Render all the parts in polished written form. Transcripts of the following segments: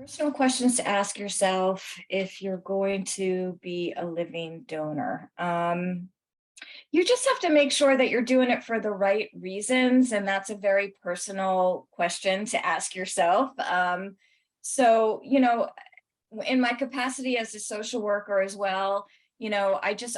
Personal questions to ask yourself if you're going to be a living donor. You just have to make sure that you're doing it for the right reasons, and that's a very personal question to ask yourself. So, in my capacity as a social worker as well, I just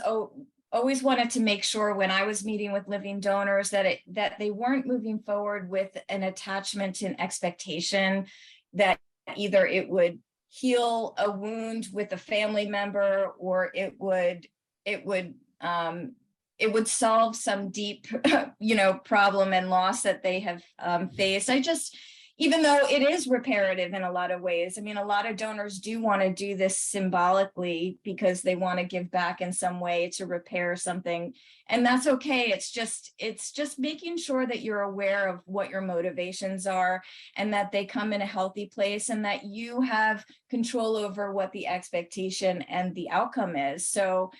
always wanted to make sure when I was meeting with living donors that they weren't moving forward with an attachment and expectation that either it would heal a wound with a family member, or it would it would solve some deep problem and loss that they have faced. Even though it is reparative in a lot of ways, I mean, a lot of donors do want to do this symbolically because they want to give back in some way to repair something, and that's okay. It's just making sure that you're aware of what your motivations are, and that they come in a healthy place, and that you have control over what the expectation and the outcome is. So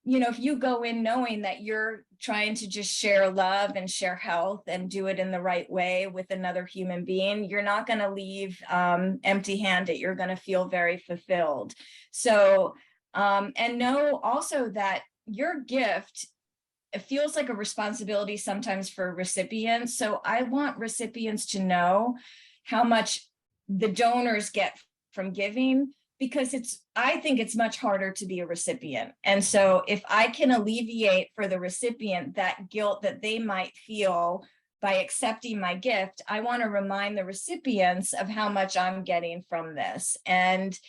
if you go in knowing that you're trying to just share love and share health and do it in the right way with another human being, you're not going to leave empty handed. You're going to feel very fulfilled. So, and know also that your gift, it feels like a responsibility sometimes for recipients. So I want recipients to know how much the donors get from giving, because I think it's much harder to be a recipient. And so if I can alleviate for the recipient that guilt that they might feel by accepting my gift, I want to remind the recipients of how much I'm getting from this, and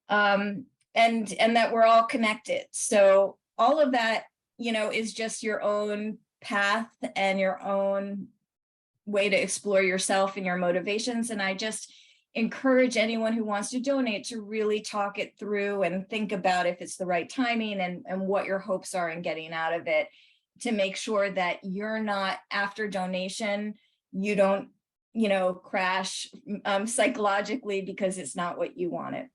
that we're all connected. So all of that, is just your own path and your own way to explore yourself and your motivations. And I just encourage anyone who wants to donate to really talk it through and think about if it's the right timing, and what your hopes are in getting out of it, to make sure that you're not, after donation, you don't, crash psychologically because it's not what you wanted.